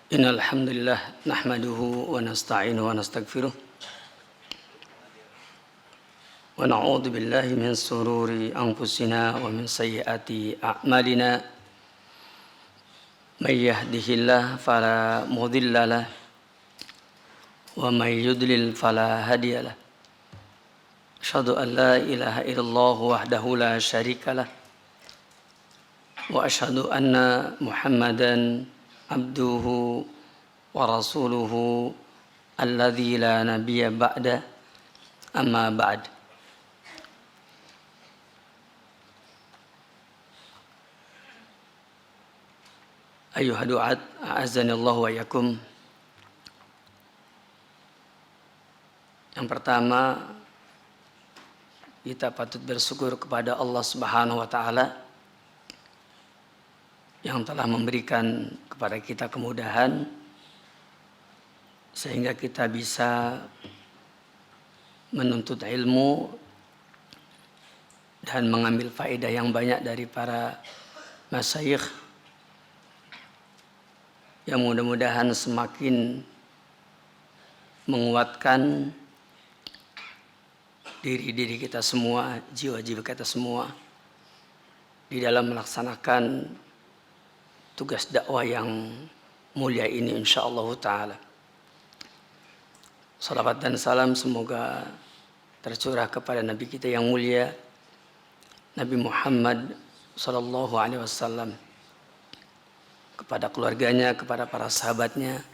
Innal hamdalillah nahmaduhu wa nasta'inuhu wa nastaghfiruh wa na'udzu billahi min sururi anfusina wa min sayyiati a'malina may yahdihillahu fala mudilla lahu wa may yudlil fala hadiya lahu asyhadu an la ilaha illallah wahdahu la syarika lahu wa asyhadu anna Muhammadan abduhu wa rasuluhu alladzi la nabiyya ba'da amma ba'd. Ayuha du'at a'azzani Allah wa yakum. Yang pertama, kita patut bersyukur kepada Allah Subhanahu wa taala yang telah memberikan kepada kita kemudahan sehingga kita bisa menuntut ilmu dan mengambil faedah yang banyak dari para masyayikh yang mudah-mudahan semakin menguatkan diri-diri kita semua, jiwa-jiwa kita semua di dalam melaksanakan tugas dakwah yang mulia ini insyaallah ta'ala. Salawat dan salam semoga tercurah kepada Nabi kita yang mulia, Nabi Muhammad sallallahu alaihi wasallam, kepada keluarganya, kepada para sahabatnya,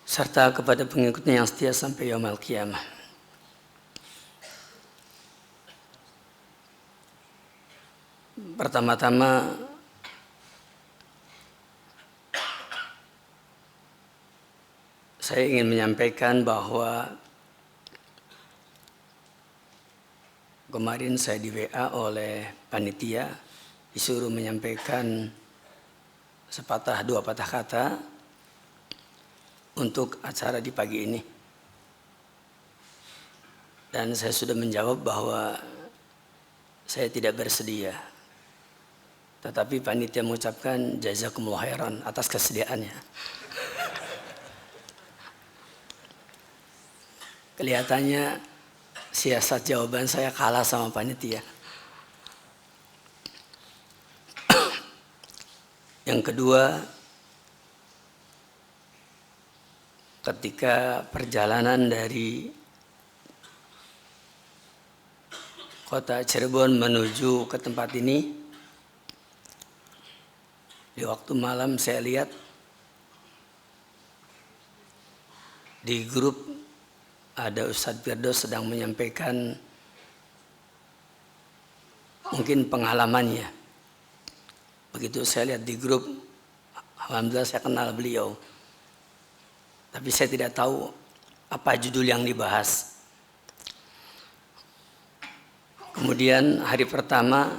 serta kepada pengikutnya yang setia sampai yaumil qiyamah. Pertama-tama saya ingin menyampaikan bahwa kemarin saya di WA oleh panitia disuruh menyampaikan sepatah dua patah kata untuk acara di pagi ini. Dan saya sudah menjawab bahwa saya tidak bersedia. Tetapi panitia mengucapkan jazakumullah khairan atas kesediaannya. Kelihatannya siasat jawaban saya kalah sama panitia. Yang kedua, ketika perjalanan dari kota Cirebon menuju ke tempat ini, di waktu malam saya lihat di grup ada Ustadz Firdaus sedang menyampaikan mungkin pengalamannya. Begitu saya lihat di grup, alhamdulillah saya kenal beliau. Tapi saya tidak tahu apa judul yang dibahas. Kemudian hari pertama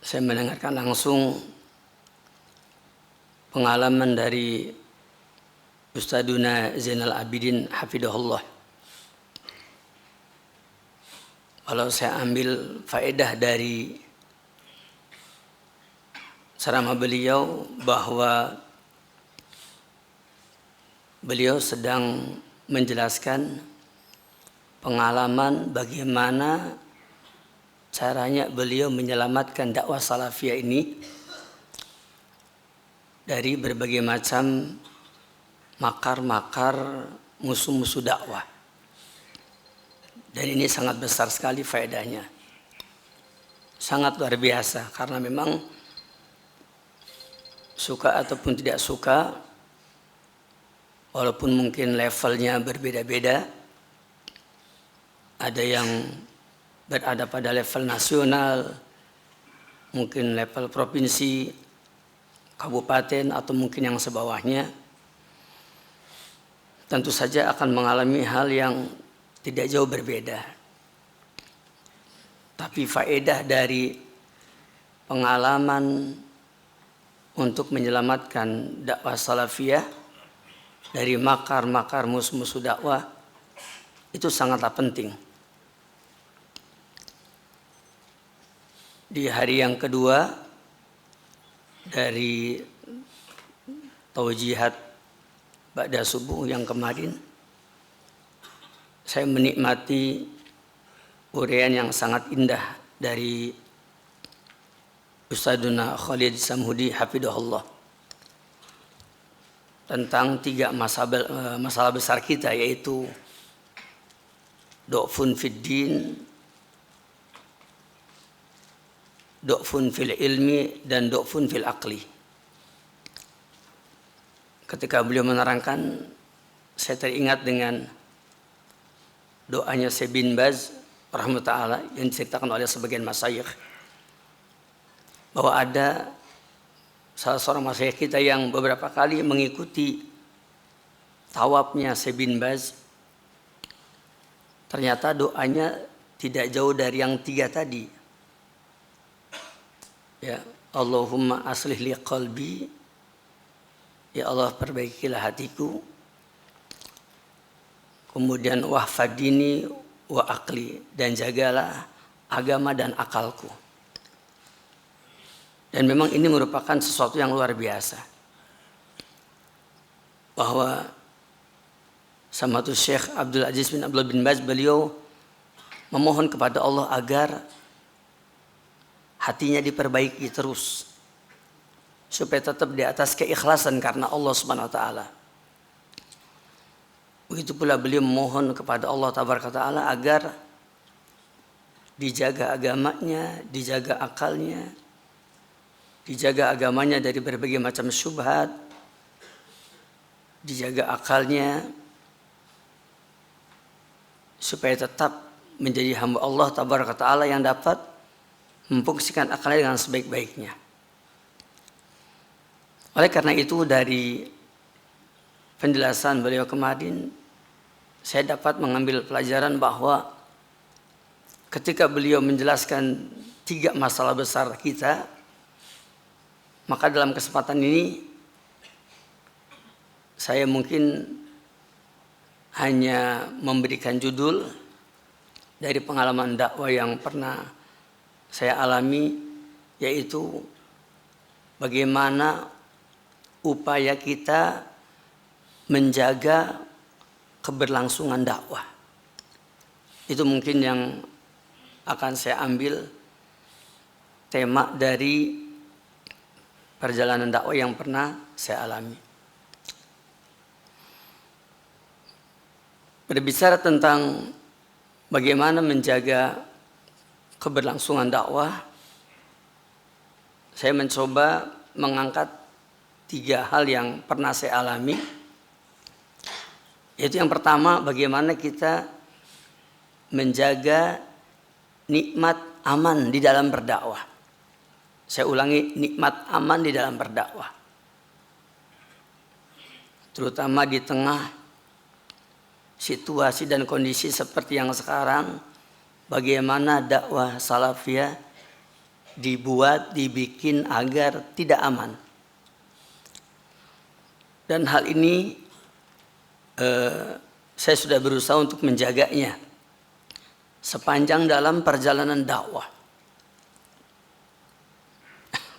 saya mendengarkan langsung pengalaman dari Ustaduna Zainal Abidin hafidhahullah. Kalau saya ambil faedah dari ceramah beliau, bahwa beliau sedang menjelaskan pengalaman bagaimana caranya beliau menyelamatkan dakwah salafiyah ini dari berbagai macam makar-makar musuh-musuh dakwah. Dan ini sangat besar sekali faedahnya. Sangat luar biasa, karena memang suka ataupun tidak suka, walaupun mungkin levelnya berbeda-beda, ada yang berada pada level nasional, mungkin level provinsi, kabupaten, atau mungkin yang sebawahnya, tentu saja akan mengalami hal yang tidak jauh berbeda. Tapi faedah dari pengalaman untuk menyelamatkan dakwah salafiyah dari makar-makar musuh-musuh dakwah itu sangatlah penting. Di hari yang kedua dari taujihat ba'da subuh yang kemarin, saya menikmati uraian yang sangat indah dari Ustadzuna Khalid Samhudi hafidhahullah tentang 3 masalah besar kita, yaitu du'fun fid din, du'fun fil ilmi, dan du'fun fil aqli. Ketika beliau menerangkan, saya teringat dengan doanya Syekh bin Baz rahimahullah yang diceritakan oleh sebagian masyayikh, bahwa ada salah seorang masyayikh kita yang beberapa kali mengikuti tawafnya Syekh bin Baz. Ternyata doanya tidak jauh dari yang 3 tadi. Ya, Allahumma aslih li qalbi, ya Allah perbaikilah hatiku. Kemudian wahfadini wa aqli, dan jagalah agama dan akalku. Dan memang ini merupakan sesuatu yang luar biasa, bahwa Sama'atul Syekh Abdul Aziz bin Abdullah bin Baz, beliau memohon kepada Allah agar hatinya diperbaiki terus, supaya tetap di atas keikhlasan karena Allah Subhanahu wa taala. Begitu pula beliau memohon kepada Allah Tabaraka Ta'ala agar dijaga agamanya, dijaga akalnya, dijaga agamanya dari berbagai macam syubhat, dijaga akalnya supaya tetap menjadi hamba Allah Tabaraka Ta'ala yang dapat memfungsikan akalnya dengan sebaik-baiknya. Oleh karena itu, dari penjelasan beliau kemarin, saya dapat mengambil pelajaran bahwa ketika beliau menjelaskan 3 masalah besar kita, maka dalam kesempatan ini saya mungkin hanya memberikan judul dari pengalaman dakwah yang pernah saya alami, yaitu bagaimana upaya kita menjaga keberlangsungan dakwah. Itu mungkin yang akan saya ambil tema dari perjalanan dakwah yang pernah saya alami. Berbicara tentang bagaimana menjaga keberlangsungan dakwah, saya mencoba mengangkat 3 hal yang pernah saya alami. Yaitu yang pertama, bagaimana kita menjaga nikmat aman di dalam berdakwah. Saya ulangi, nikmat aman di dalam berdakwah. Terutama di tengah situasi dan kondisi seperti yang sekarang, bagaimana dakwah salafiyah dibikin agar tidak aman. Dan hal ini saya sudah berusaha untuk menjaganya sepanjang dalam perjalanan dakwah.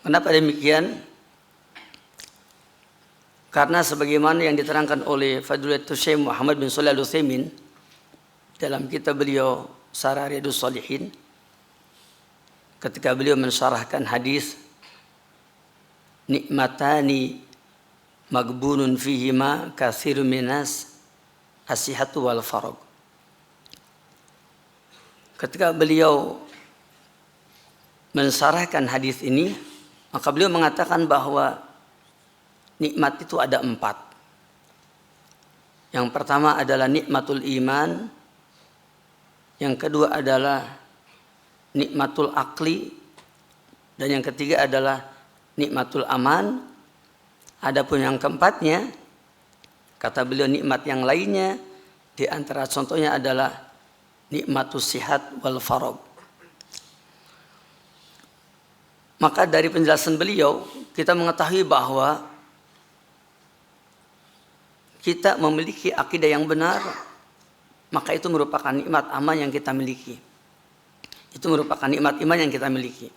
Kenapa demikian? Karena sebagaimana yang diterangkan oleh Fadilatul Syekh Muhammad bin Shalih Al-Utsaimin dalam kitab beliau Syarah Riyadhus Shalihin, ketika beliau mensyarahkan hadis nikmatani magbunun fihima katsirun minas as-sihhatu wal farag. Ketika beliau mensyarahkan hadis ini, maka beliau mengatakan bahwa nikmat itu ada 4. Yang pertama adalah nikmatul iman, yang kedua adalah nikmatul akli, dan yang ketiga adalah nikmatul aman. Adapun yang keempatnya, kata beliau, nikmat yang lainnya di antara contohnya adalah nikmatus sihat wal farag. Maka dari penjelasan beliau kita mengetahui bahwa kita memiliki akidah yang benar, maka itu merupakan nikmat aman yang kita miliki. Itu merupakan nikmat iman yang kita miliki.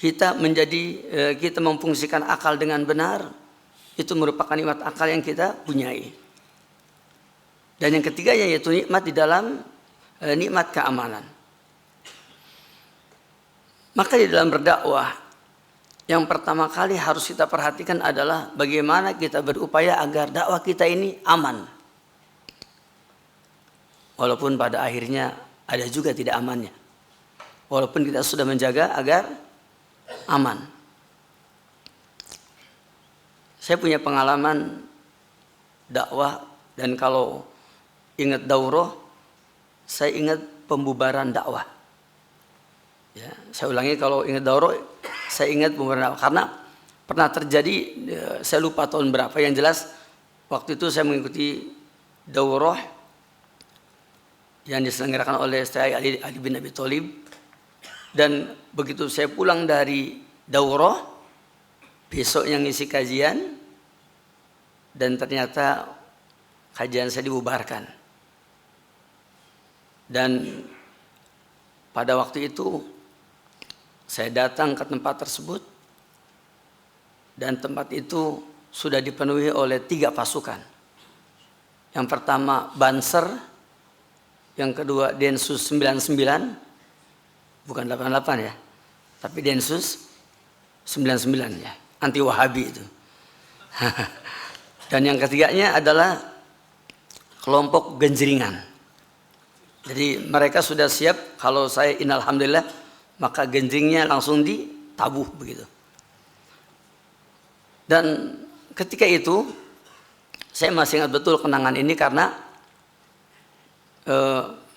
kita memfungsikan akal dengan benar, itu merupakan nikmat akal yang kita punyai. Dan yang ketiganya yaitu nikmat di dalam nikmat keamanan. Maka di dalam berdakwah, yang pertama kali harus kita perhatikan adalah bagaimana kita berupaya agar dakwah kita ini aman. Walaupun pada akhirnya ada juga tidak amannya. Walaupun kita sudah menjaga agar aman. Saya punya pengalaman dakwah, dan kalau ingat daurah, saya ingat pembubaran dakwah. Ya, saya ulangi, kalau ingat daurah, saya ingat pembubaran dakwah. Karena pernah terjadi, saya lupa tahun berapa, yang jelas waktu itu saya mengikuti daurah yang diselenggarakan oleh saya Ali bin Abi Thalib. Dan begitu saya pulang dari daurah, besoknya ngisi kajian, dan ternyata kajian saya dibubarkan. Dan pada waktu itu saya datang ke tempat tersebut, dan tempat itu sudah dipenuhi oleh 3 pasukan. Yang pertama Banser, yang kedua Densus 99, bukan 88 ya, tapi Densus 99 ya, anti Wahabi itu. Dan yang ketiganya adalah kelompok genjeringan. Jadi mereka sudah siap, kalau saya alhamdulillah, maka genjringnya langsung ditabuh begitu. Dan ketika itu saya masih ingat betul kenangan ini, karena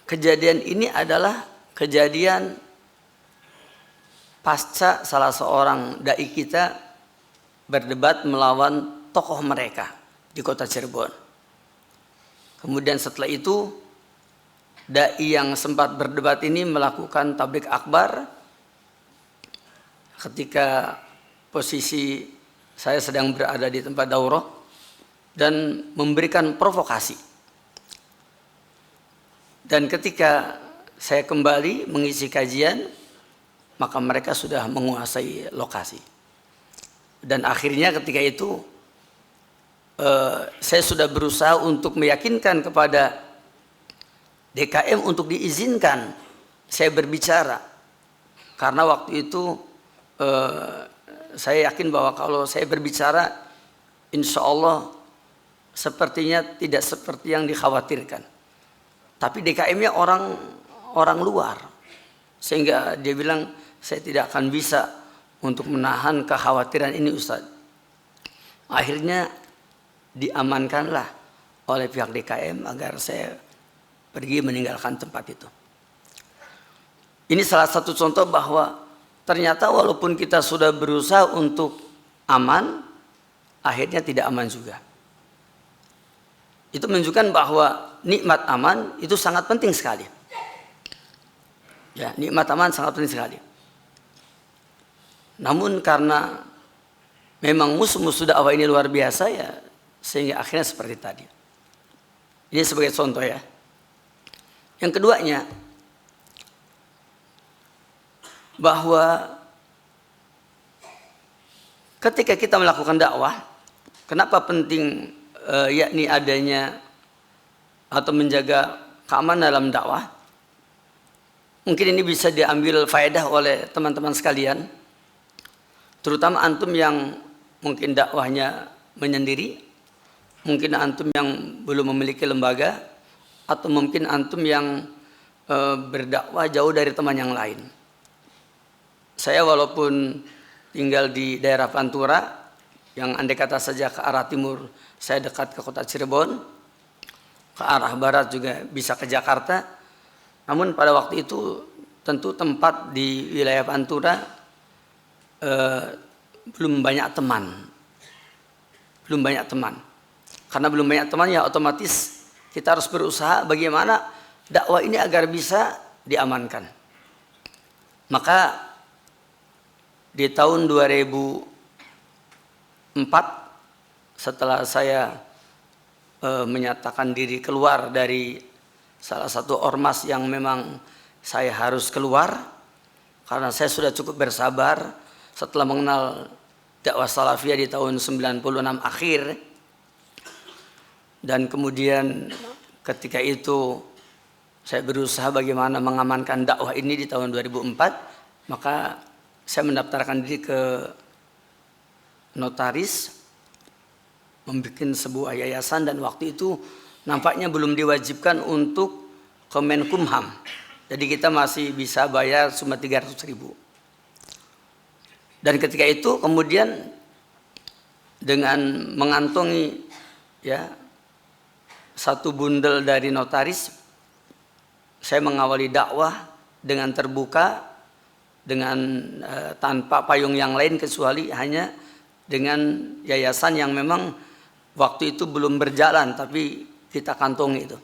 kejadian ini adalah kejadian pasca salah seorang dai kita berdebat melawan tokoh mereka di kota Cirebon. Kemudian setelah itu dai yang sempat berdebat ini melakukan tablik akbar ketika posisi saya sedang berada di tempat daurah, dan memberikan provokasi. Dan ketika saya kembali mengisi kajian, maka mereka sudah menguasai lokasi. Dan akhirnya ketika itu saya sudah berusaha untuk meyakinkan kepada DKM untuk diizinkan saya berbicara. Karena waktu itu saya yakin bahwa kalau saya berbicara, insya Allah sepertinya tidak seperti yang dikhawatirkan. Tapi DKM-nya orang luar, sehingga dia bilang, saya tidak akan bisa untuk menahan kekhawatiran ini Ustaz. Akhirnya diamankanlah oleh pihak DKM agar saya pergi meninggalkan tempat itu. Ini salah satu contoh bahwa ternyata walaupun kita sudah berusaha untuk aman, akhirnya tidak aman juga. Itu menunjukkan bahwa nikmat aman itu sangat penting sekali. Ya, nikmat aman sangat penting sekali. Namun karena memang musuh-musuh dakwah ini luar biasa ya, sehingga akhirnya seperti tadi. Ini sebagai contoh ya. Yang keduanya, bahwa ketika kita melakukan dakwah, kenapa penting yakni adanya atau menjaga keamanan dalam dakwah? Mungkin ini bisa diambil faedah oleh teman-teman sekalian, terutama antum yang mungkin dakwahnya menyendiri, mungkin antum yang belum memiliki lembaga, atau mungkin antum yang berdakwah jauh dari teman yang lain. Saya walaupun tinggal di daerah Pantura, yang andai kata saja ke arah timur saya dekat ke kota Cirebon, ke arah barat juga bisa ke Jakarta. Namun pada waktu itu tentu tempat di wilayah Pantura belum banyak teman. Karena belum banyak teman ya otomatis kita harus berusaha bagaimana dakwah ini agar bisa diamankan. Maka di tahun 2004 setelah saya menyatakan diri keluar dari salah satu ormas yang memang saya harus keluar, karena saya sudah cukup bersabar setelah mengenal dakwah salafiyah di tahun 96 akhir, dan kemudian ketika itu saya berusaha bagaimana mengamankan dakwah ini di tahun 2004, maka saya mendaftarkan diri ke notaris, membuat sebuah yayasan, dan waktu itu nampaknya belum diwajibkan untuk Kemenkumham. Jadi kita masih bisa bayar cuma 300.000. Dan ketika itu kemudian dengan mengantongi ya satu bundel dari notaris, saya mengawali dakwah dengan terbuka, dengan tanpa payung yang lain kecuali hanya dengan yayasan yang memang waktu itu belum berjalan tapi kita kantongi itu.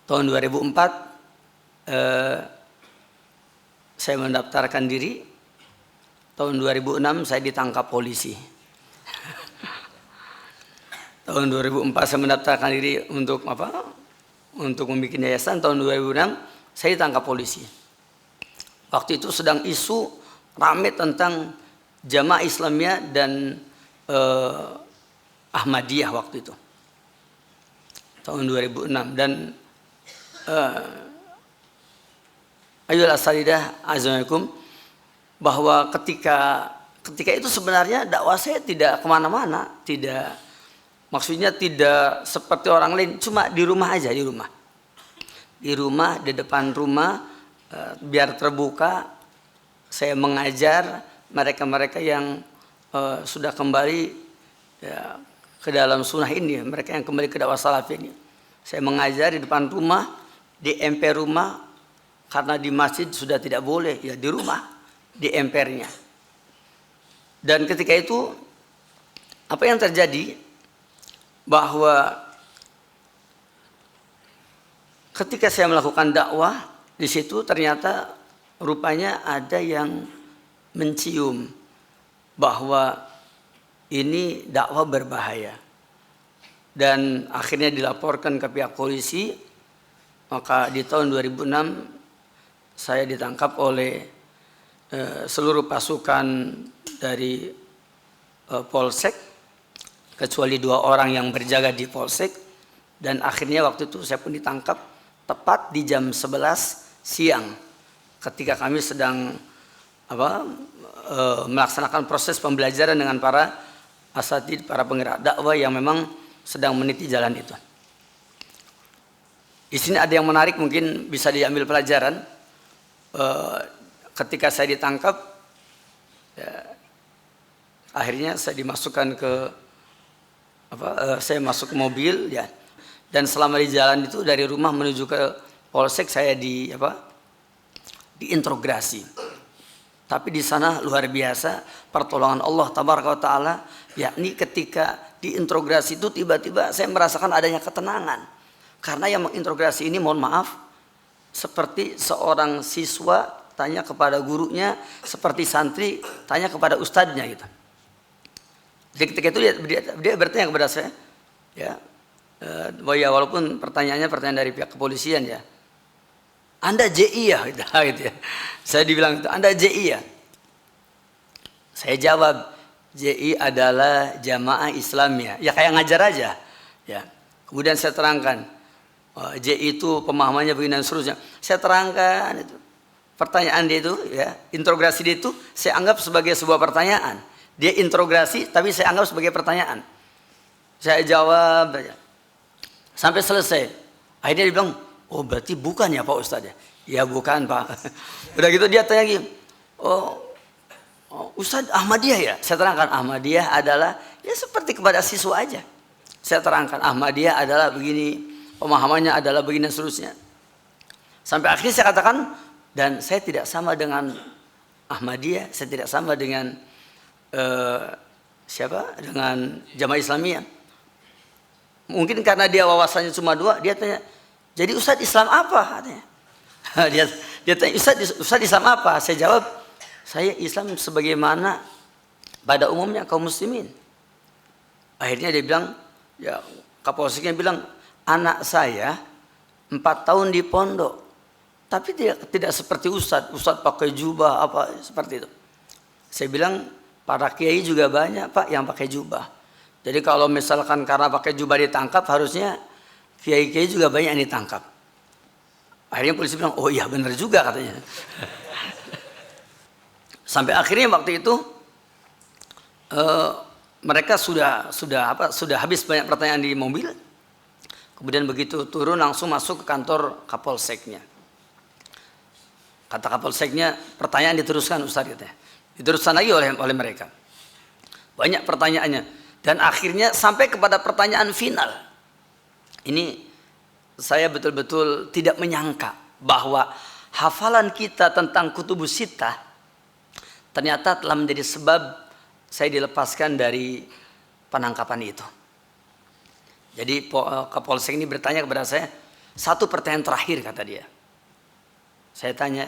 Tahun 2004 saya mendaftarkan diri. Tahun 2006 saya ditangkap polisi. Tahun 2004 saya mendaftarkan diri untuk apa? Untuk membuat yayasan. Tahun 2006 saya ditangkap polisi. Waktu itu sedang isu rame tentang Jamaah Islamiyah dan Ahmadiyah waktu itu. Tahun 2006, dan ayolah asalidah azamikum, bahwa ketika itu sebenarnya dakwah saya tidak kemana-mana, maksudnya tidak seperti orang lain, cuma di rumah aja, di depan rumah, biar terbuka. Saya mengajar mereka yang sudah kembali ya, ke dalam sunnah ini, mereka yang kembali ke dakwah salaf ini. Saya mengajar di depan rumah, di emper rumah, karena di masjid sudah tidak boleh, ya di rumah, di empernya. Dan ketika itu apa yang terjadi, bahwa ketika saya melakukan dakwah di situ, ternyata rupanya ada yang mencium bahwa ini dakwah berbahaya, dan akhirnya dilaporkan ke pihak polisi. Maka di tahun 2006 saya ditangkap oleh seluruh pasukan dari Polsek, kecuali 2 orang yang berjaga di Polsek. Dan akhirnya waktu itu saya pun ditangkap tepat di jam 11 siang ketika kami sedang melaksanakan proses pembelajaran dengan para asatid, para penggerak dakwah yang memang sedang meniti jalan itu. Di sini ada yang menarik, mungkin bisa diambil pelajaran. Ketika saya ditangkap, ya, akhirnya saya dimasukkan ke saya masuk ke mobil, ya, dan selama di jalan itu dari rumah menuju ke Polsek saya diintrogasi. Tapi di sana luar biasa pertolongan Allah tabaraka wa taala, yakni ketika diintrogasi itu tiba-tiba saya merasakan adanya ketenangan. Karena yang mengintrogasi ini, mohon maaf, seperti seorang siswa tanya kepada gurunya, seperti santri tanya kepada ustadznya gitu. Jadi ketika itu dia bertanya kepada saya, ya, walaupun pertanyaannya pertanyaan dari pihak kepolisian, ya, Anda JI ya, gitu ya. Saya dibilang itu, Anda JI ya. Saya jawab, JI adalah Jamaah Islamiyah. Ya kayak ngajar aja. Ya. Kemudian saya terangkan, JI itu pemahamannya begini dan seterusnya. Saya terangkan itu. Pertanyaan dia itu, ya, interogasi dia itu saya anggap sebagai sebuah pertanyaan. Dia interogasi tapi saya anggap sebagai pertanyaan. Saya jawab sampai selesai. Akhirnya dia bilang, oh berarti bukan ya Pak Ustadz ya? Ya bukan Pak. Udah gitu dia tanya lagi, oh Ustadz Ahmadiyah ya? Saya terangkan Ahmadiyah adalah ya seperti kepada siswa aja. Saya terangkan Ahmadiyah adalah begini, pemahamannya adalah begini dan seterusnya. Sampai akhirnya saya katakan, dan saya tidak sama dengan Ahmadiyah, saya tidak sama dengan dengan Jamaah Islamiyah. Mungkin karena dia wawasannya cuma 2, dia tanya, jadi Ustadz Islam apa? Katanya. dia tanya, Ustadz Islam apa? Saya jawab, saya Islam sebagaimana pada umumnya kaum muslimin. Akhirnya dia bilang, ya Kapolseknya bilang, anak saya 4 tahun di pondok, tapi tidak seperti Ustadz pakai jubah apa seperti itu. Saya bilang para kiai juga banyak Pak yang pakai jubah. Jadi kalau misalkan karena pakai jubah ditangkap, harusnya kiai-kiai juga banyak yang ditangkap. Akhirnya polisi bilang, oh iya benar juga katanya. Sampai akhirnya waktu itu mereka sudah habis banyak pertanyaan di mobil. Kemudian begitu turun langsung masuk ke kantor Kapolseknya. Kata Kapolseknya, pertanyaan diteruskan Ustaz katanya. Diteruskan lagi oleh mereka. Banyak pertanyaannya dan akhirnya sampai kepada pertanyaan final. Ini saya betul-betul tidak menyangka bahwa hafalan kita tentang Kutubus Sittah ternyata telah menjadi sebab saya dilepaskan dari penangkapan itu. Jadi Kapolsek ini bertanya kepada saya, satu pertanyaan terakhir kata dia. Saya tanya,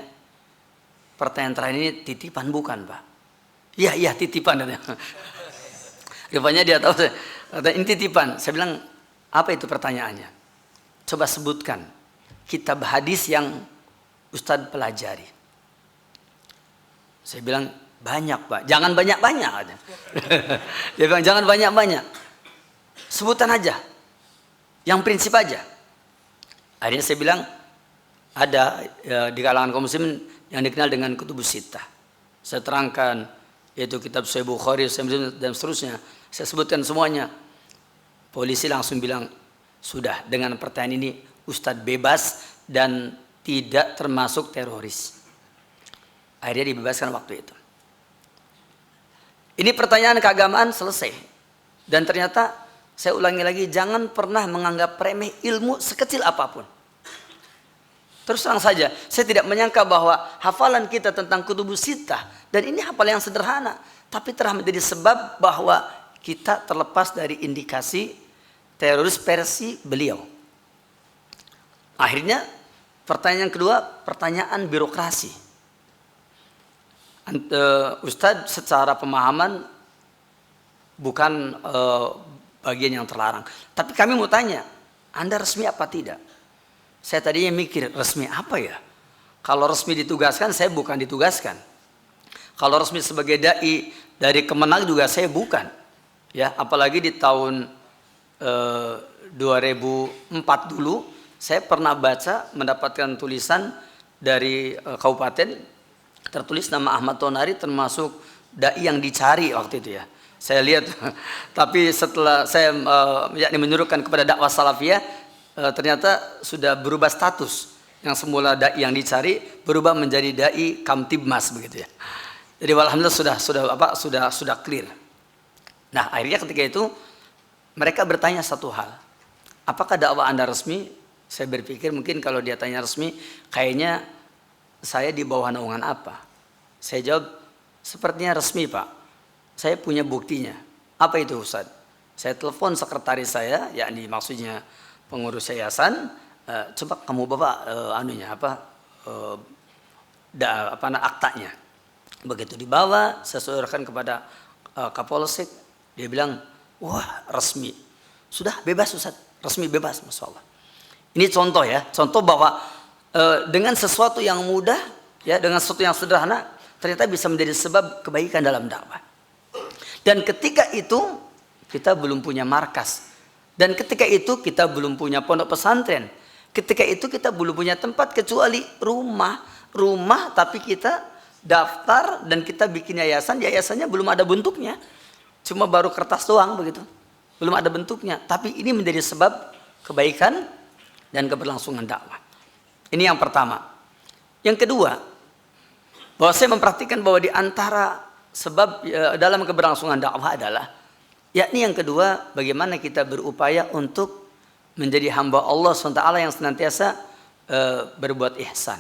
pertanyaan terakhir ini titipan bukan Pak? Iya titipan katanya. Rupanya dia tahu saya, kata ini titipan. Saya bilang, apa itu pertanyaannya? Coba sebutkan kitab hadis yang Ustadz pelajari. Saya bilang, banyak Pak, jangan banyak-banyak. Dia bilang, jangan banyak-banyak. Sebutan aja, yang prinsip aja. Akhirnya saya bilang, ada di kalangan kaum muslimin yang dikenal dengan Kutubus Sittah. Saya terangkan, yaitu kitab Sahih Bukhari, Sahih Muslim, dan seterusnya. Saya sebutkan semuanya. Polisi langsung bilang, sudah dengan pertanyaan ini Ustadz bebas dan tidak termasuk teroris. Akhirnya dibebaskan waktu itu. Ini pertanyaan keagamaan selesai. Dan ternyata saya ulangi lagi, jangan pernah menganggap remeh ilmu sekecil apapun. Terus terang saja, saya tidak menyangka bahwa hafalan kita tentang Kutubus Sittah, dan ini hafalan yang sederhana, tapi telah menjadi sebab bahwa kita terlepas dari indikasi teroris versi beliau. Akhirnya pertanyaan kedua, pertanyaan birokrasi. Ustadz secara pemahaman bukan bagian yang terlarang. Tapi kami mau tanya, Anda resmi apa tidak? Saya tadinya mikir, resmi apa ya? Kalau resmi ditugaskan, saya bukan ditugaskan. Kalau resmi sebagai dai dari Kemenag juga saya bukan. Ya, apalagi di tahun 2004 dulu, saya pernah baca mendapatkan tulisan dari kabupaten, tertulis nama Ahmad Tonari termasuk dai yang dicari waktu itu ya. Saya lihat, tapi setelah saya yakni menyuruhkan kepada dakwah salafiyah, ternyata sudah berubah status. Yang semula dai yang dicari berubah menjadi dai Kamtibmas begitu ya. Jadi alhamdulillah sudah clear. Nah, akhirnya ketika itu mereka bertanya satu hal. Apakah dakwah Anda resmi? Saya berpikir mungkin kalau dia tanya resmi, kayaknya saya di bawah naungan apa? Saya jawab, sepertinya resmi Pak. Saya punya buktinya. Apa itu Ustaz? Saya telepon sekretaris saya, yakni maksudnya pengurus yayasan, coba kamu Bapak aktanya. Begitu dibawa, saya sodorkan kepada Kapolsek, dia bilang, wah resmi. Sudah bebas Ustaz, resmi bebas, Masya Allah. Ini contoh ya, contoh bahwa dengan sesuatu yang mudah, ya, dengan sesuatu yang sederhana, ternyata bisa menjadi sebab kebaikan dalam dakwah. Dan ketika itu kita belum punya markas. Dan ketika itu kita belum punya pondok pesantren. Ketika itu kita belum punya tempat kecuali rumah. Rumah tapi kita daftar dan kita bikin yayasan. Yayasannya belum ada bentuknya. Cuma baru kertas doang begitu. Belum ada bentuknya. Tapi ini menjadi sebab kebaikan dan keberlangsungan dakwah. Ini yang pertama. Yang kedua, bahwa saya memperhatikan bahwa di antara sebab dalam keberlangsungan dakwah adalah, yakni yang kedua, bagaimana kita berupaya untuk menjadi hamba Allah SWT yang senantiasa berbuat ihsan.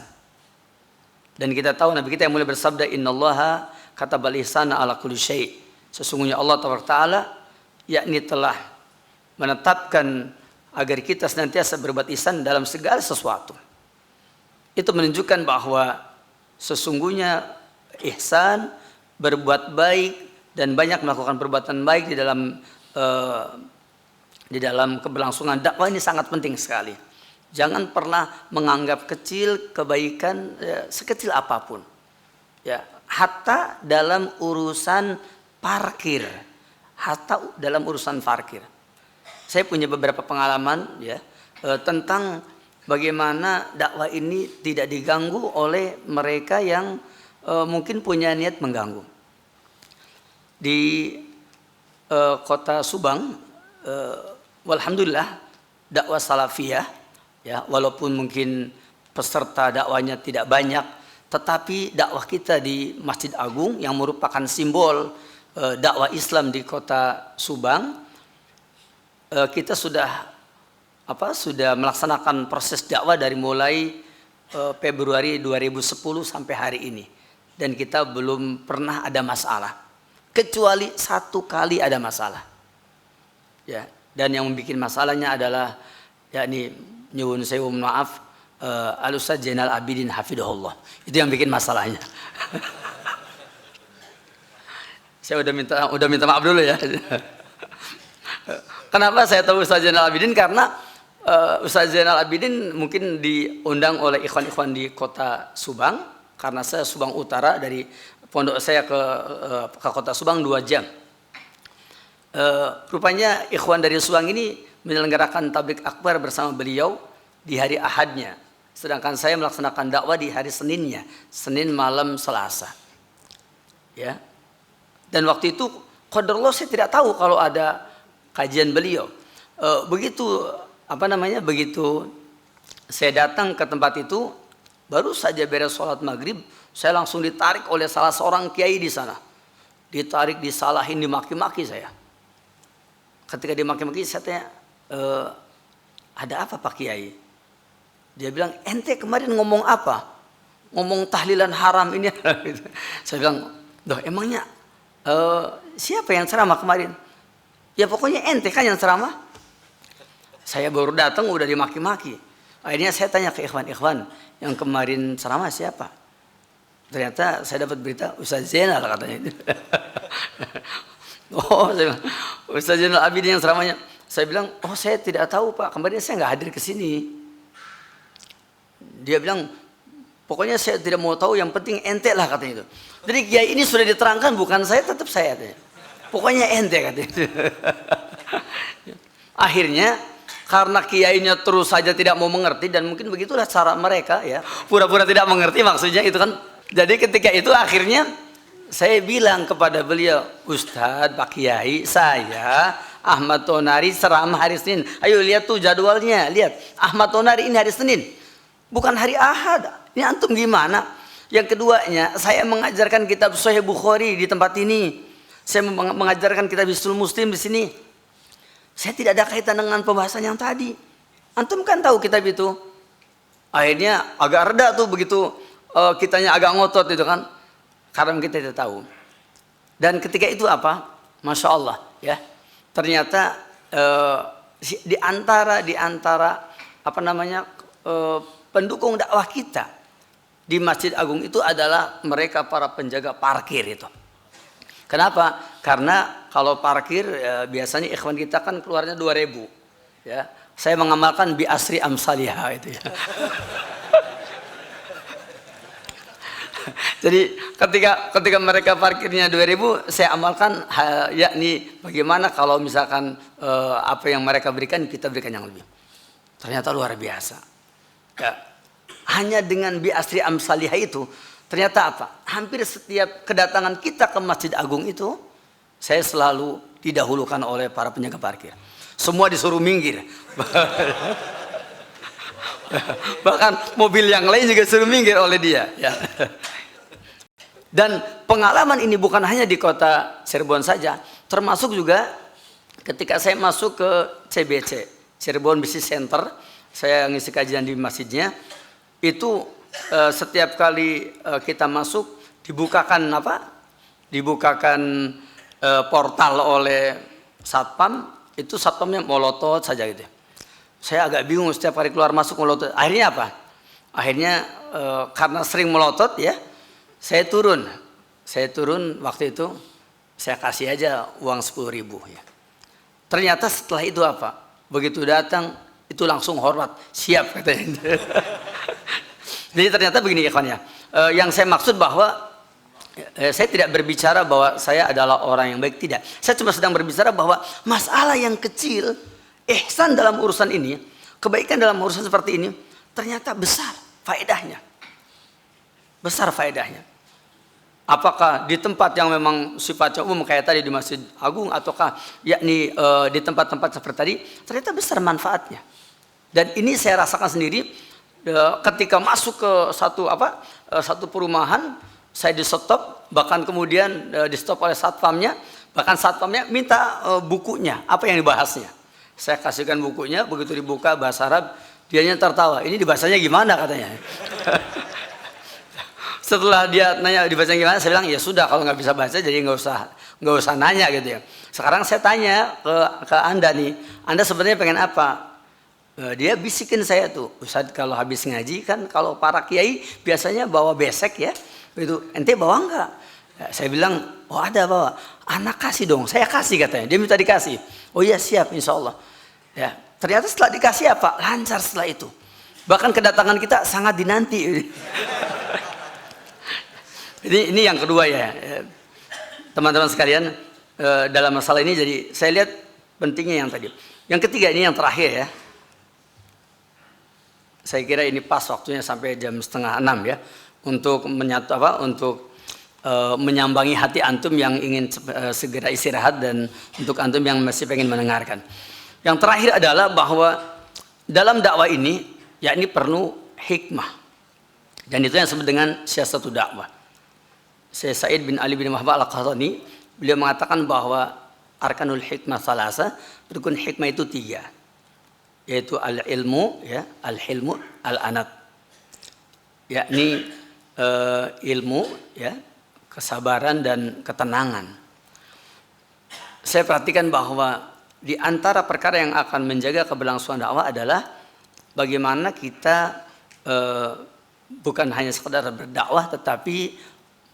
Dan kita tahu Nabi kita yang mulai bersabda, innallaha katabal ihsana ala kulli syai'. Sesungguhnya Allah Ta'ala yakni telah menetapkan agar kita senantiasa berbuat ihsan dalam segala sesuatu. Itu menunjukkan bahwa sesungguhnya ihsan, berbuat baik dan banyak melakukan perbuatan baik di dalam keberlangsungan dakwah ini sangat penting sekali. Jangan pernah menganggap kecil kebaikan sekecil apapun. Ya, hatta dalam urusan parkir. Hatta dalam urusan parkir. Saya punya beberapa pengalaman ya tentang bagaimana dakwah ini tidak diganggu oleh mereka yang mungkin punya niat mengganggu. Di kota Subang, walhamdulillah dakwah salafiyah ya, walaupun mungkin peserta dakwahnya tidak banyak, tetapi dakwah kita di Masjid Agung yang merupakan simbol dakwah Islam di kota Subang, kita sudah melaksanakan proses dakwah dari mulai Februari 2010 sampai hari ini, dan kita belum pernah ada masalah kecuali satu kali ada masalah ya, dan yang membuat masalahnya adalah yakni nyuwun sewu maaf Al-Ustaz Zainal Abidin hafidhahullah, itu yang bikin masalahnya. Saya udah minta maaf dulu ya. Kenapa saya tahu Ustaz Zainal Abidin? Karena Ustaz Zainal Abidin mungkin diundang oleh ikhwan-ikhwan di kota Subang, karena saya Subang Utara, dari pondok saya ke kota Subang 2 jam. Rupanya ikhwan dari Subang ini menyelenggarakan tabligh akbar bersama beliau di hari Ahadnya, sedangkan saya melaksanakan dakwah di hari Seninnya, Senin malam Selasa. Ya. Dan waktu itu qadarullah saya tidak tahu kalau ada kajian beliau. Begitu saya datang ke tempat itu, baru saja beres sholat maghrib, saya langsung ditarik oleh salah seorang kiai di sana. Ditarik, disalahin, dimaki-maki saya. Ketika dimaki-maki saya tanya, ada apa Pak Kiai? Dia bilang, ente kemarin ngomong apa? Ngomong tahlilan haram ini. Saya bilang, loh emangnya siapa yang ceramah kemarin? Ya pokoknya ente kan yang ceramah. Saya baru datang udah dimaki-maki. Akhirnya saya tanya ke ikhwan-ikhwan, yang kemarin ceramah siapa? Ternyata saya dapat berita Ustaz Zainal katanya. Oh, Ustaz Zainal Abidin yang ceramahnya. Saya bilang, oh saya tidak tahu Pak, kemarin saya nggak hadir ke sini. Dia bilang, pokoknya saya tidak mau tahu, yang penting ente lah katanya itu. Jadi kiai ini sudah diterangkan, bukan saya, tetap saya katanya. Pokoknya ente katanya. Akhirnya karena kiainya terus saja tidak mau mengerti, dan mungkin begitulah cara mereka ya, pura-pura tidak mengerti maksudnya itu kan. Jadi ketika itu akhirnya saya bilang kepada beliau, Ustadz Pak Kiai, saya Ahmad Tonari ceramah hari Senin. Ayo lihat tuh jadwalnya, lihat Ahmad Tonari ini hari Senin, bukan hari Ahad. Ini antum gimana? Yang keduanya, saya mengajarkan kitab Sahih Bukhari di tempat ini. Saya mengajarkan kitab Hisnul Muslim di sini. Saya tidak ada kaitan dengan pembahasan yang tadi. Antum kan tahu kitab itu. Akhirnya agak reda tuh begitu kitanya agak ngotot itu kan. Karena kita tidak tahu. Dan ketika itu apa? Masya Allah ya. Ternyata di antara pendukung dakwah kita di Masjid Agung itu adalah mereka para penjaga parkir itu. Kenapa? Karena kalau parkir biasanya ikhwan kita kan keluarnya 2.000 ya. Saya mengamalkan bi asri amsalihah itu ya. Jadi ketika mereka parkirnya 2.000, saya amalkan yakni bagaimana kalau misalkan apa yang mereka berikan kita berikan yang lebih. Ternyata luar biasa. Ya. Hanya dengan bi asri amsalihah itu, ternyata apa? Hampir setiap kedatangan kita ke Masjid Agung itu, saya selalu didahulukan oleh para penjaga parkir. Semua disuruh minggir. Bahkan mobil yang lain juga suruh minggir oleh dia. Ya. Dan pengalaman ini bukan hanya di kota Cirebon saja, termasuk juga ketika saya masuk ke CBC, Cirebon Business Center, saya ngisi kajian di masjidnya, itu setiap kali kita masuk dibukakan portal oleh satpam, itu satpamnya molotot saja gitu. Saya agak bingung setiap kali keluar masuk molotot. Akhirnya apa? Akhirnya karena sering melotot ya, saya turun waktu itu, saya kasih aja uang 10.000 ya. Ternyata setelah itu apa? Begitu datang itu langsung hormat, siap katanya. Jadi ternyata begini ya kawan ya, yang saya maksud bahwa Saya tidak berbicara bahwa saya adalah orang yang baik, tidak. Saya cuma sedang berbicara bahwa masalah yang kecil, ihsan dalam urusan ini, kebaikan dalam urusan seperti ini, ternyata besar faedahnya. Besar faedahnya. Apakah di tempat yang memang sifatnya umum kayak tadi di Masjid Agung, ataukah yakni di tempat-tempat seperti tadi, ternyata besar manfaatnya. Dan ini saya rasakan sendiri ketika masuk ke satu perumahan. Saya di stop, bahkan kemudian di stop oleh satpamnya, bahkan satpamnya minta bukunya, apa yang dibahasnya. Saya kasihkan bukunya, begitu dibuka bahasa Arab, dianya tertawa. Ini dibahasanya gimana katanya. Setelah dia nanya dibahasanya gimana, saya bilang ya sudah, kalau nggak bisa bahasa jadi nggak usah nanya gitu ya. Sekarang saya tanya ke Anda nih, Anda sebenarnya pengen apa? Dia bisikin saya tuh, Ustadz kalau habis ngaji kan kalau para kiai biasanya bawa besek ya. Itu ente bawa enggak? Ya, saya bilang, oh ada bawa. Anak kasih dong, saya kasih katanya. Dia minta dikasih. Oh iya siap, insya Allah. Ya, ternyata setelah dikasih apa? Lancar setelah itu. Bahkan kedatangan kita sangat dinanti. Ini yang kedua ya, teman-teman sekalian, dalam masalah ini jadi saya lihat pentingnya yang tadi. Yang ketiga ini yang terakhir ya. Saya kira ini pas waktunya sampai jam 5:30 ya. Untuk menyambangi hati antum yang ingin segera istirahat dan untuk antum yang masih pengen mendengarkan. Yang terakhir adalah bahwa dalam dakwah ini yakni perlu hikmah. Dan itu yang disebut dengan siasatu dakwah. Syekh Said bin Ali bin Wahab Al-Qahtani beliau mengatakan bahwa arkanul hikmah salasa, rukun hikmah itu 3. Yaitu al-ilmu ya, al-hilmu, al-anat. Yakni ilmu, ya, kesabaran dan ketenangan. Saya perhatikan bahwa di antara perkara yang akan menjaga keberlangsungan dakwah adalah bagaimana kita bukan hanya sekedar berdakwah, tetapi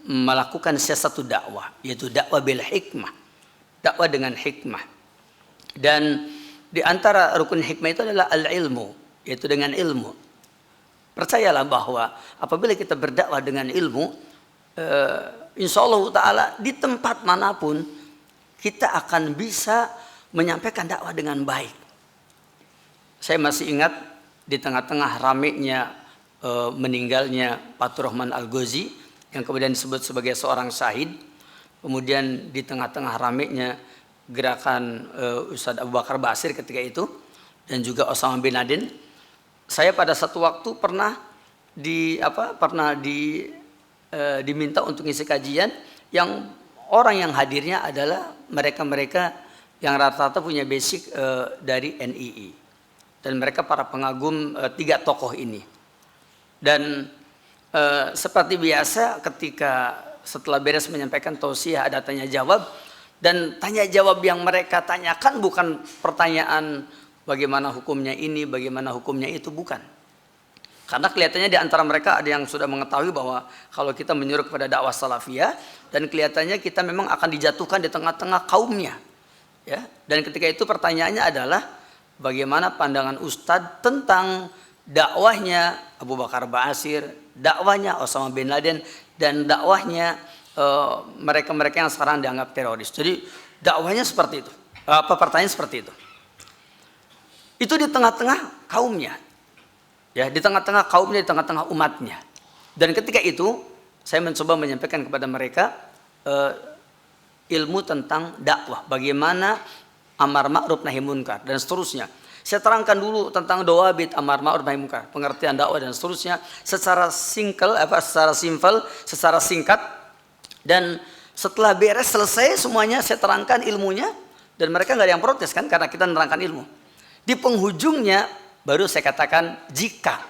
melakukan satu dakwah, yaitu dakwah bil hikmah, dakwah dengan hikmah. Dan di antara rukun hikmah itu adalah al-ilmu, yaitu dengan ilmu. Percayalah bahwa apabila kita berdakwah dengan ilmu, insya Allah Ta'ala di tempat manapun kita akan bisa menyampaikan dakwah dengan baik. Saya masih ingat di tengah-tengah ramainya meninggalnya Fathur Rahman Al-Ghazi yang kemudian disebut sebagai seorang syahid. Kemudian di tengah-tengah ramainya gerakan Ustadz Abu Bakar Basir ketika itu dan juga Osama bin Laden. Saya pada satu waktu pernah diminta untuk ngisi kajian yang orang yang hadirnya adalah mereka-mereka yang rata-rata punya basic dari NII dan mereka para pengagum 3 tokoh ini. Dan seperti biasa ketika setelah beres menyampaikan tausiah ada tanya jawab, dan tanya jawab yang mereka tanyakan bukan pertanyaan bagaimana hukumnya ini, bagaimana hukumnya itu, bukan. Karena kelihatannya di antara mereka ada yang sudah mengetahui bahwa kalau kita menyuruh kepada dakwah salafiyah, dan kelihatannya kita memang akan dijatuhkan di tengah-tengah kaumnya. Ya, dan ketika itu pertanyaannya adalah bagaimana pandangan Ustadz tentang dakwahnya Abu Bakar Basir, dakwahnya Osama bin Laden, dan dakwahnya mereka-mereka yang sekarang dianggap teroris. Jadi dakwahnya seperti itu. Pertanyaan seperti itu. Itu di tengah-tengah kaumnya, ya, di tengah-tengah kaumnya, di tengah-tengah umatnya. Dan ketika itu saya mencoba menyampaikan kepada mereka ilmu tentang dakwah, bagaimana amar ma'ruf nahi munkar dan seterusnya. Saya terangkan dulu tentang dawabit amar ma'ruf nahi munkar, pengertian dakwah dan seterusnya secara simpel, secara singkat. Dan setelah beres selesai semuanya saya terangkan ilmunya, dan mereka nggak ada yang protes kan karena kita menerangkan ilmu. Di penghujungnya baru saya katakan jika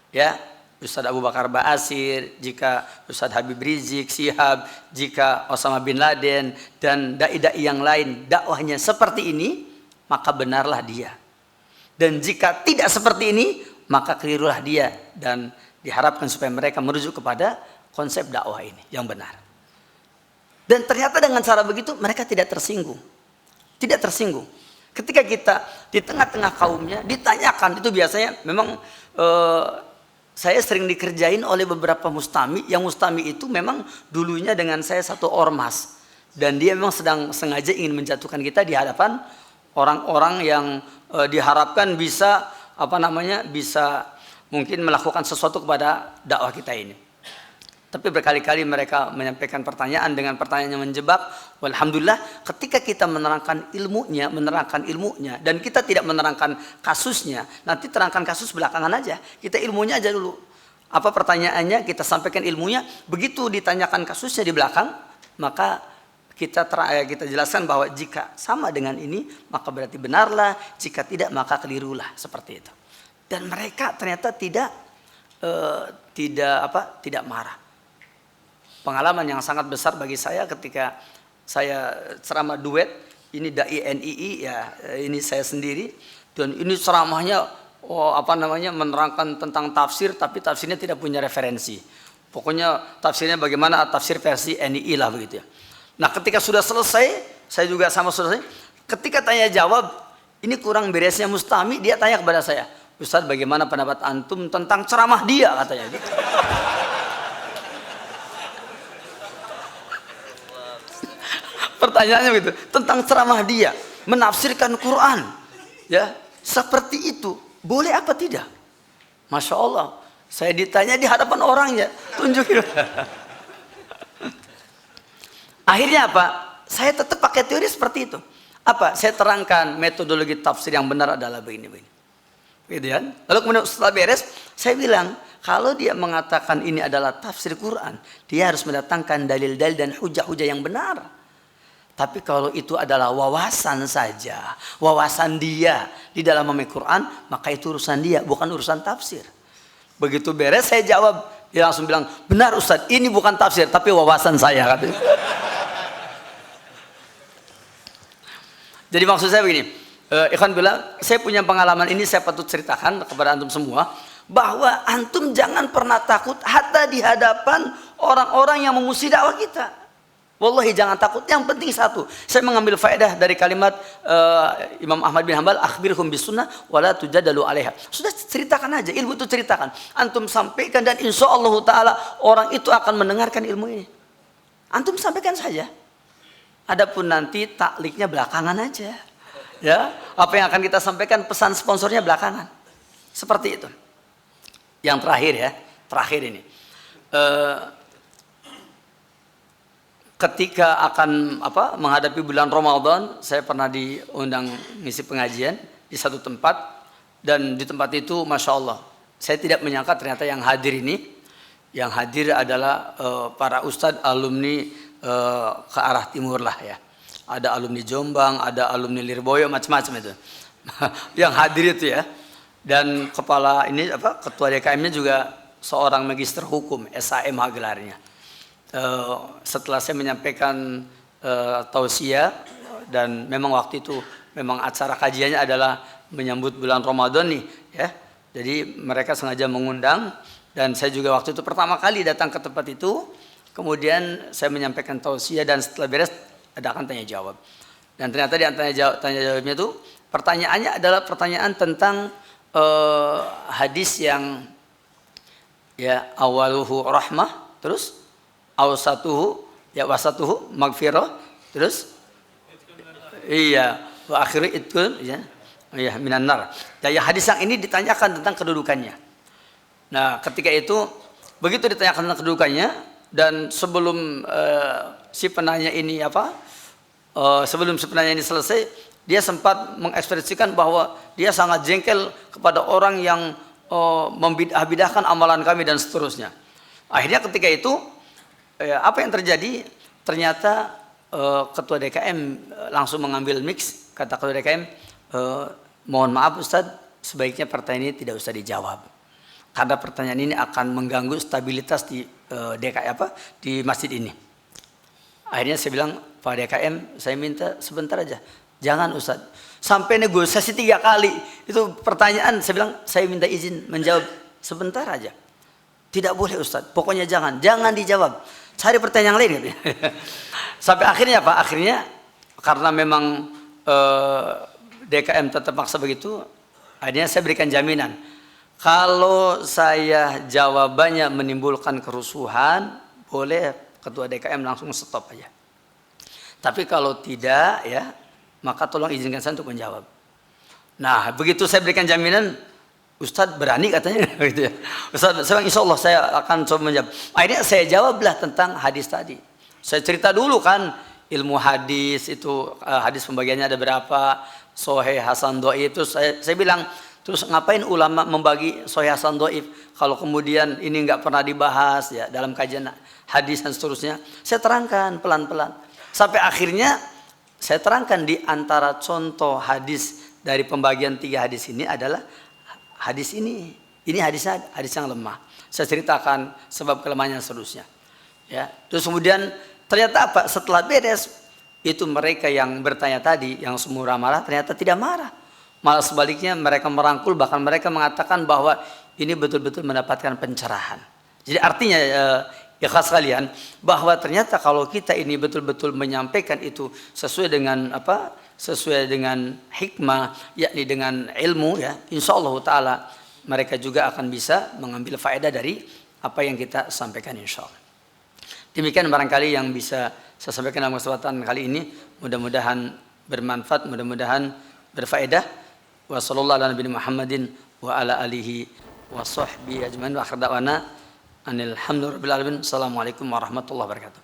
ya Ustadz Abu Bakar Basir, jika Ustadz Habib Rizik Syihab, jika Osama bin Laden dan dai-dai yang lain dakwahnya seperti ini, maka benarlah dia. Dan jika tidak seperti ini, maka kelirulah dia, dan diharapkan supaya mereka merujuk kepada konsep dakwah ini yang benar. Dan ternyata dengan cara begitu mereka tidak tersinggung. Tidak tersinggung. Ketika kita di tengah-tengah kaumnya ditanyakan, itu biasanya memang saya sering dikerjain oleh beberapa mustami, yang mustami itu memang dulunya dengan saya satu ormas, dan dia memang sedang sengaja ingin menjatuhkan kita di hadapan orang-orang yang diharapkan bisa bisa mungkin melakukan sesuatu kepada dakwah kita ini. Tapi berkali-kali mereka menyampaikan pertanyaan dengan pertanyaan yang menjebak. Alhamdulillah, ketika kita menerangkan ilmunya, dan kita tidak menerangkan kasusnya, nanti terangkan kasus belakangan aja. Kita ilmunya aja dulu. Apa pertanyaannya, kita sampaikan ilmunya. Begitu ditanyakan kasusnya di belakang, maka kita jelaskan bahwa jika sama dengan ini, maka berarti benarlah. Jika tidak, maka kelirulah, seperti itu. Dan mereka ternyata tidak marah. Pengalaman yang sangat besar bagi saya ketika saya ceramah duet, ini dai NII ya, ini saya sendiri, dan ini ceramahnya menerangkan tentang tafsir, tapi tafsirnya tidak punya referensi. Pokoknya tafsirnya bagaimana tafsir versi NII lah begitu ya. Nah, ketika sudah selesai, saya juga sama selesai. Ketika tanya jawab, ini kurang beresnya mustami, dia tanya kepada saya, Ustaz, bagaimana pendapat antum tentang ceramah dia, katanya gitu. Pertanyaannya begitu, tentang ceramah dia, menafsirkan Quran, ya seperti itu, boleh apa tidak? Masya Allah, saya ditanya di hadapan orangnya, tunjukin. Akhirnya apa? Saya tetap pakai teori seperti itu. Apa? Saya terangkan metodologi tafsir yang benar adalah begini. Gitu kan? Lalu kemudian setelah beres, saya bilang, kalau dia mengatakan ini adalah tafsir Quran, dia harus mendatangkan dalil-dalil dan hujah-hujah yang benar. Tapi kalau itu adalah wawasan saja, wawasan dia di dalam memahami Quran, maka itu urusan dia, bukan urusan tafsir. Begitu beres saya jawab, dia langsung bilang, benar Ustaz, ini bukan tafsir, tapi wawasan saya. Katanya. Jadi maksud saya begini, Ikhwan bilang, saya punya pengalaman ini, saya patut ceritakan kepada antum semua, bahwa antum jangan pernah takut hatta di hadapan orang-orang yang memusuhi dakwah kita. Wallahi jangan takut. Yang penting satu, saya mengambil faedah dari kalimat Imam Ahmad bin Hanbal, akhbirhum bis sunnah wala tujadalu alaiha. Sudah ceritakan aja, ilmu itu ceritakan. Antum sampaikan dan insya Allah Ta'ala orang itu akan mendengarkan ilmu ini. Antum sampaikan saja. Adapun nanti takliknya belakangan aja. Ya, apa yang akan kita sampaikan, pesan sponsornya belakangan. Seperti itu. Yang terakhir ini. Ketika akan menghadapi bulan Ramadan, saya pernah diundang ngisi pengajian di satu tempat, dan di tempat itu Masya Allah, saya tidak menyangka ternyata yang hadir adalah para ustadz alumni ke arah timur lah ya. Ada alumni Jombang, ada alumni Lirboyo, macam-macam itu. Yang hadir itu ya. Dan ketua DKM-nya juga seorang magister hukum, SAMH gelarnya. Setelah saya menyampaikan tausiah, dan memang waktu itu memang acara kajiannya adalah menyambut bulan Ramadan nih ya. Jadi mereka sengaja mengundang, dan saya juga waktu itu pertama kali datang ke tempat itu. Kemudian saya menyampaikan tausiah, dan setelah beres adakan tanya jawab. Dan ternyata di antara tanya jawabnya itu pertanyaannya adalah pertanyaan tentang hadis yang ya awaluhu rahmah, terus awsatuhu ya wasatuhu magfirah, terus iya wa akhiru itkun ya minan nar. Jadi hadis yang ini ditanyakan tentang kedudukannya. Nah, ketika itu begitu ditanyakan tentang kedudukannya, dan sebelum si penanya ini selesai, dia sempat mengekspresikan bahwa dia sangat jengkel kepada orang yang membidah-bidahkan amalan kami dan seterusnya. Akhirnya ketika itu apa yang terjadi? Ternyata ketua DKM langsung mengambil mix. Kata ketua DKM, mohon maaf Ustadz, sebaiknya pertanyaan ini tidak usah dijawab, karena pertanyaan ini akan mengganggu stabilitas di di masjid ini. Akhirnya saya bilang, Pak DKM, saya minta sebentar aja, jangan Ustadz. Sampai negosiasi 3 kali itu pertanyaan, saya bilang saya minta izin menjawab sebentar aja. Tidak boleh Ustadz, pokoknya jangan dijawab. Cari pertanyaan yang lain. Gitu. Sampai akhirnya apa? Akhirnya karena memang DKM tetap maksa begitu, akhirnya saya berikan jaminan. Kalau saya jawabannya menimbulkan kerusuhan, boleh ketua DKM langsung stop aja. Tapi kalau tidak ya, maka tolong izinkan saya untuk menjawab. Nah, begitu saya berikan jaminan, Ustadz berani katanya gitu ya. Ustadz, saya insya Allah saya akan coba menjawab. Akhirnya saya jawablah tentang hadis tadi. Saya cerita dulu kan ilmu hadis itu, hadis pembagiannya ada berapa, Sahih, Hasan, Dhaif. Itu saya bilang, terus ngapain ulama membagi Sahih, Hasan, Dhaif kalau kemudian ini nggak pernah dibahas ya dalam kajian hadis dan seterusnya. Saya terangkan pelan-pelan sampai akhirnya saya terangkan di antara contoh hadis dari pembagian 3 hadis ini adalah hadis ini hadisnya hadis yang lemah. Saya ceritakan sebab kelemahannya seterusnya. Ya, terus kemudian ternyata apa? Setelah beres itu mereka yang bertanya tadi, yang semula marah ternyata tidak marah. Malah sebaliknya mereka merangkul, bahkan mereka mengatakan bahwa ini betul-betul mendapatkan pencerahan. Jadi artinya ya khas kalian bahwa ternyata kalau kita ini betul-betul menyampaikan itu sesuai dengan apa? Sesuai dengan hikmah, yakni dengan ilmu ya, insyaallah taala mereka juga akan bisa mengambil faedah dari apa yang kita sampaikan insyaallah. Demikian barangkali yang bisa saya sampaikan dalam kesempatan kali ini, mudah-mudahan bermanfaat, mudah-mudahan berfaedah. Wa sallallahu ala nabiyina Muhammadin wa ala alihi wa sahbihi ajmain wa akhir da'wana anil hamdulillahi rabbil alamin. Assalamualaikum warahmatullahi wabarakatuh.